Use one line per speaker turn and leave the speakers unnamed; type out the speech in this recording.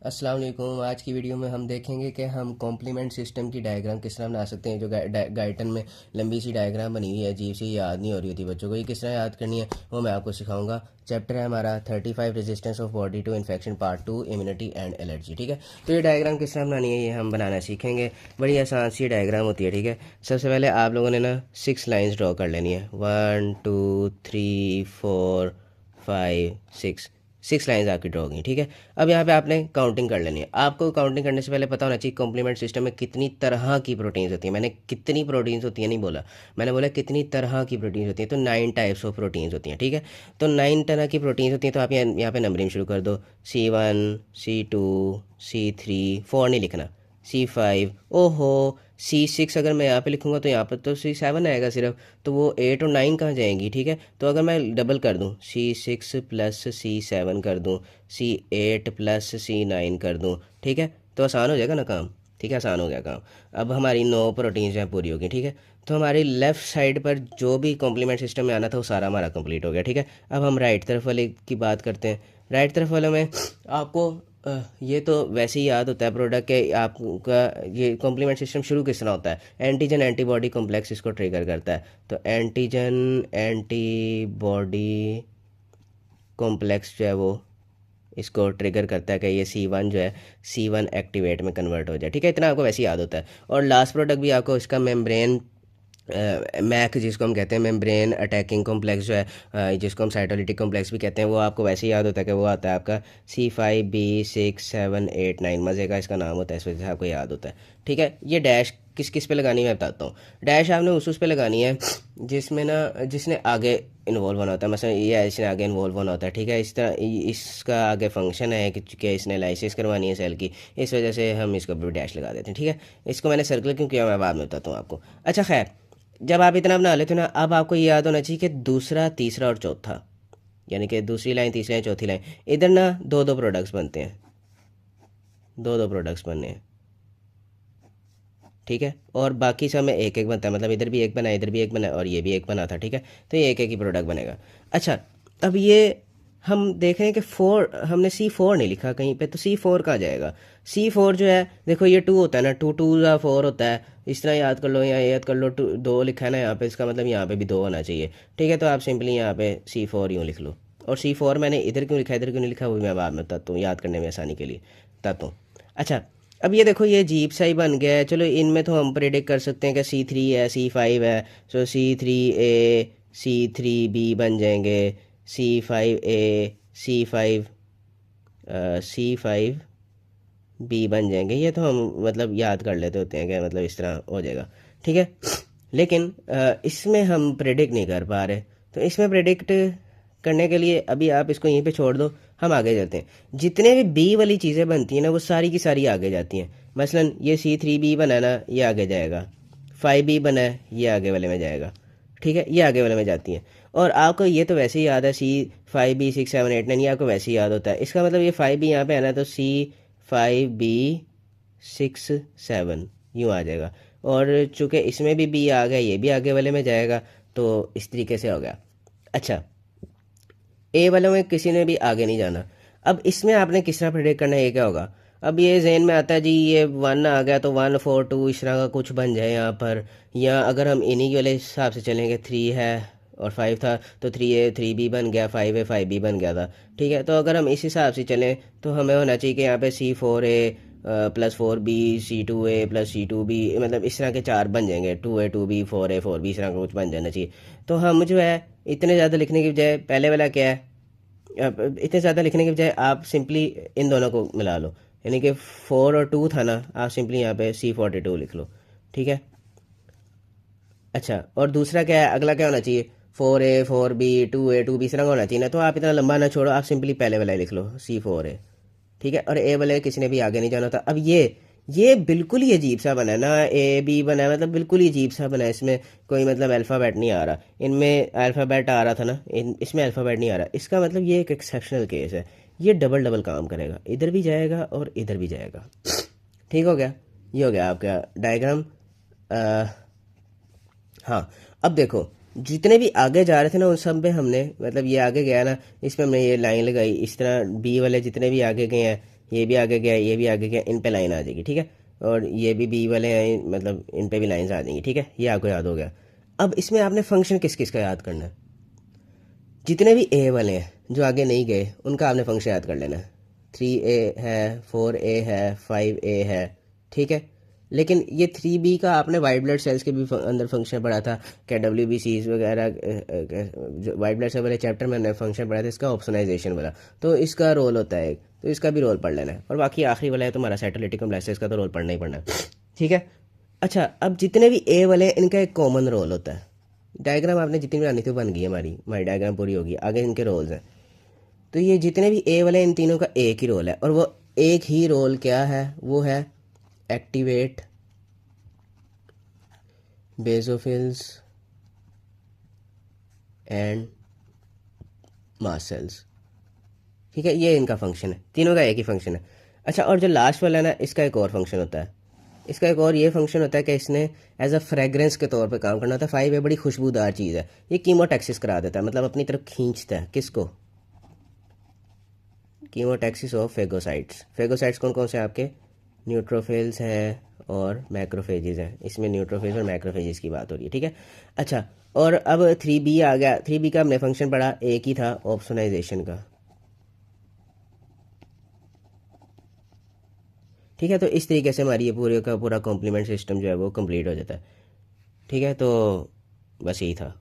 अस्सलाम वालेकुम। आज की वीडियो में हम देखेंगे कि हम कॉम्प्लीमेंट सिस्टम की डायग्राम किस तरह बना सकते हैं। जो गाइटन में लंबी सी डायग्राम बनी हुई है, अजीब सी, याद नहीं हो रही होती बच्चों को, ये किस तरह याद करनी है वो मैं आपको सिखाऊंगा। चैप्टर है हमारा 35 resistance of body to infection part 2 immunity and allergy. ठीक है, तो ये डायग्राम किस तरह बनानी है ये हम बनाना सीखेंगे। बड़ी आसान सी डायग्राम होती है। ठीक है, सबसे पहले आप लोगों ने ना 6 लाइन्स ड्रॉ कर लेनी है। 1 2 3 4 5 6 6 लाइन्स आपकी ड्रॉ होगी। ठीक है, अब यहाँ पे आपने काउंटिंग कर लेनी है। आपको काउंटिंग करने से पहले पता होना चाहिए कॉम्प्लीमेंट सिस्टम में कितनी तरह की प्रोटीन्स होती है। मैंने कितनी प्रोटीन्स होती है नहीं बोला, मैंने बोला कितनी तरह की प्रोटीन्स होती है। तो 9 टाइप्स ऑफ प्रोटीन्स होती हैं। ठीक है, तो 9 तरह की प्रोटीन्स होती हैं। तो आप यहाँ पे नंबरिंग शुरू कर दो। C1 C2 C3, 4 नहीं लिखना, C5, ओहो C6 अगर मैं यहाँ पे लिखूँगा तो यहाँ पर तो C7 आएगा सिर्फ, तो वो 8 और 9 कहाँ जाएंगी। ठीक है, तो अगर मैं डबल कर दूँ C6 प्लस C7 कर दूँ, C8 प्लस C9 कर दूँ, ठीक है, तो आसान हो जाएगा ना काम। ठीक है, आसान हो गया काम। अब हमारी 9 प्रोटीन्स यहाँ पूरी होगी। ठीक है, तो हमारी लेफ़्ट साइड पर जो भी कॉम्प्लीमेंट सिस्टम में आना था वो सारा हमारा कंप्लीट हो गया। ठीक है, अब हम राइट तरफ वाले की बात करते हैं। राइट तरफ वाले में आपको ये तो वैसे ही याद होता है प्रोडक्ट के आपका ये कॉम्प्लीमेंट सिस्टम शुरू किस तरह होता है। एंटीजन एंटीबॉडी कॉम्प्लेक्स इसको ट्रिगर करता है। तो एंटीजन एंटीबॉडी कॉम्प्लेक्स जो है वो इसको ट्रिगर करता है कि ये C1 जो है C1 एक्टिवेट में कन्वर्ट हो जाए। ठीक है, इतना आपको वैसे ही याद होता है। और लास्ट प्रोडक्ट भी आपको इसका मेम्ब्रेन मैक जिसको हम कहते हैं मेम्ब्रेन अटैकिंग कॉम्प्लेक्स जो है, जिसको हम साइटोलिटिक कॉम्प्लेक्स भी कहते हैं, वो आपको वैसे ही याद होता है कि वो आता है आपका C5B6 7 8 9, मज़े का इसका नाम होता है, इस वजह से आपको याद होता है। ठीक है, ये डैश किस किस पे लगानी है मैं बताता हूँ। डैश आपने उस पे लगानी है जिसमें ना जिसने आगे इन्वॉल्व होना होता है। मसलन ये इसने आगे इन्वॉल्व होना होता है। ठीक है, इस तरह इसका आगे फंक्शन है कि इसने लाइसिस करवानी है सेल की, इस वजह से हम इसको भी डैश लगा देते हैं। ठीक है, इसको मैंने सर्कल क्यों किया मैं बाद में बताता हूँ आपको। अच्छा खैर, जब आप इतना बना लेते हो ना, अब आपको ये याद होना चाहिए कि दूसरा तीसरा और चौथा, यानी कि दूसरी लाइन तीसरी लाइन चौथी लाइन, इधर ना दो दो प्रोडक्ट्स बनते हैं, दो दो प्रोडक्ट्स बनने हैं। ठीक है, और बाकी सब में एक एक बनता है, मतलब इधर भी एक बना, इधर भी एक बना और ये भी एक बना था। ठीक है, तो ये एक एक ही प्रोडक्ट बनेगा। अच्छा, अब ये हम देख रहे हैं कि 4 हमने C4 नहीं लिखा कहीं पे, तो C4 कहाँ जाएगा। C4 जो है देखो ये 2 होता है ना, 2 2 या 4 होता है, इस तरह याद कर लो या याद कर लो। 2 लिखा है ना यहाँ पे, इसका मतलब यहाँ पे भी 2 होना चाहिए। ठीक है, तो आप सिंपली यहाँ पे C4 यूँ लिख लो। और C4 मैंने इधर क्यों लिखा इधर क्यों नहीं लिखा वो भी मैं बाद में बताता हूँ, याद करने में आसानी के लिए बताता हूँ। अच्छा, अब ये देखो ये जीप सा ही बन गया है। चलो इनमें तो हम प्रेडिक्ट कर सकते हैं कि C3 है C5 है, सो C3A C3B बन जाएंगे, C5A C5B बन जाएंगे। ये तो हम मतलब याद कर लेते होते हैं कि मतलब इस तरह हो जाएगा। ठीक है, लेकिन इसमें हम प्रेडिक्ट नहीं कर पा रहे, तो इसमें प्रेडिक्ट करने के लिए अभी आप इसको यहीं पे छोड़ दो, हम आगे जाते हैं। जितने भी बी वाली चीज़ें बनती हैं ना वो सारी की सारी आगे जाती हैं। मसलन ये C3B बना ना, ये आगे जाएगा। 5B बना है, ये आगे वाले में जाएगा। ठीक है, ये आगे वाले में जाती हैं। और आपको ये तो वैसे ही याद है C5B6 7 8 9, ये आपको वैसे ही याद होता है। इसका मतलब ये 5B यहाँ पे है ना, तो C5B6 7 यूँ आ जाएगा। और चूंकि इसमें भी बी आ गया, ये भी आगे वाले में जाएगा, तो इस तरीके से हो गया। अच्छा, ए वालों में किसी ने भी आगे नहीं जाना। अब इसमें आपने किस तरह प्रेडिक्ट करना है, ये क्या होगा। अब ये जहन में आता है जी ये 1 आ गया तो 1 4 2 इस तरह का कुछ बन जाए यहाँ पर, या अगर हम इन्हीं वाले हिसाब से चलेंगे 3 है और 5 था तो 3A 3B बन गया, 5A 5B बन गया था। ठीक है, तो अगर हम इस हिसाब से चलें तो हमें होना चाहिए कि यहाँ पे C4A plus 4B C2A plus C2B, मतलब इस तरह के 4 बन जाएंगे, 2A 2B 4A 4B, इस तरह का कुछ बन जाना चाहिए। तो हम जो है इतने ज़्यादा लिखने की बजाय पहले वाला क्या है, इतने ज़्यादा लिखने की बजाय आप सिंपली इन दोनों को मिला लो, यानी कि 4 और 2 था ना, आप सिंपली यहाँ पे C42 लिख लो। ठीक है, अच्छा, और दूसरा क्या है, अगला क्या होना चाहिए, 4A 4B 2A 2B इस तरह का होना चाहिए ना। तो आप इतना लंबा ना छोड़ो, आप सिंपली पहले वाला ही लिख लो C4A। ठीक है, और ए वाले किसी ने भी आगे नहीं जाना था। अब ये बिल्कुल ही अजीब सा बना है ना, A B बना है, मतलब बिल्कुल ही अजीब सा बना है। इसमें कोई मतलब अल्फ़ाबेट नहीं आ रहा, इनमें अल्फ़ाबेट आ रहा था ना, इसमें अल्फ़ाबेट नहीं आ रहा। इसका मतलब ये एक एक्सेप्शनल केस है, ये डबल डबल काम करेगा, इधर भी जाएगा और इधर भी जाएगा। ठीक हो गया, ये हो गया आपका डायग्राम। हाँ, अब देखो जितने भी आगे जा रहे थे ना उन सब में हमने, मतलब ये आगे गया ना, इसमें हमने ये लाइन लगाई, इस तरह बी वाले जितने भी आगे गए हैं ये भी आगे गया, ये भी आगे गया, इन पे लाइन आ जाएगी, ठीक है। और ये भी बी वाले हैं, मतलब इन पे भी लाइंस आ जाएंगी, ठीक है। ये आपको याद हो गया। अब इसमें आपने फंक्शन किस किस का याद करना है। जितने भी ए वाले हैं जो आगे नहीं गए उनका आपने फंक्शन याद कर लेना है। 3A है, 4A है, 5A है, ठीक है। लेकिन ये 3B का आपने वाइट ब्लड सेल्स के भी अंदर फंक्शन पढ़ा था, क्या WBCs वगैरह, जो वाइट ब्लड सेल वाले चैप्टर में हमने फंक्शन पढ़ा था इसका ऑप्सोनाइजेशन वाला, तो इसका रोल होता है, तो इसका भी रोल पढ़ लेना है। और बाकी आखिरी वाला है तुम्हारा साइटोलिटिक कॉम्प्लेक्स, का तो रोल पढ़ना ही पढ़ना है, ठीक है। अच्छा, अब जितने भी ए वाले हैं इनका एक कॉमन रोल होता है। डायग्राम आपने जितनी भी आनी थी बन गई, हमारी डायग्राम पूरी होगी, आगे इनके रोल्स हैं। तो ये जितने भी ए वाले इन तीनों का एक ही रोल है, और वो एक ही रोल क्या है, वो है activate basophils and mast cells, ठीक है। ये इनका फंक्शन है, तीनों का एक ही फंक्शन है। अच्छा, और जो लास्ट वाला है ना, इसका एक और फंक्शन होता है। इसका एक और ये फंक्शन होता है कि इसने एज अ फ्रेग्रेंस के तौर पे काम करना होता है। 5 ये बड़ी खुशबूदार चीज़ है, ये कीमोटैक्सिस करा देता है, मतलब अपनी तरफ खींचता है किसको, कीमोटैक्सिस ऑफ फेगोसाइट्स। फेगोसाइट्स कौन कौन से आपके, न्यूट्रोफिल्स हैं और मैक्रोफेजेस हैं। इसमें न्यूट्रोफिल्स और मैक्रोफेजेस की बात हो रही है, ठीक है। अच्छा, और अब 3B आ गया। 3B का हमने फंक्शन पढ़ा, एक ही था, ऑप्सोनाइजेशन का, ठीक है। तो इस तरीके से हमारी ये पूरे का पूरा कॉम्प्लीमेंट सिस्टम जो है वो कंप्लीट हो जाता है, ठीक है। तो बस यही था।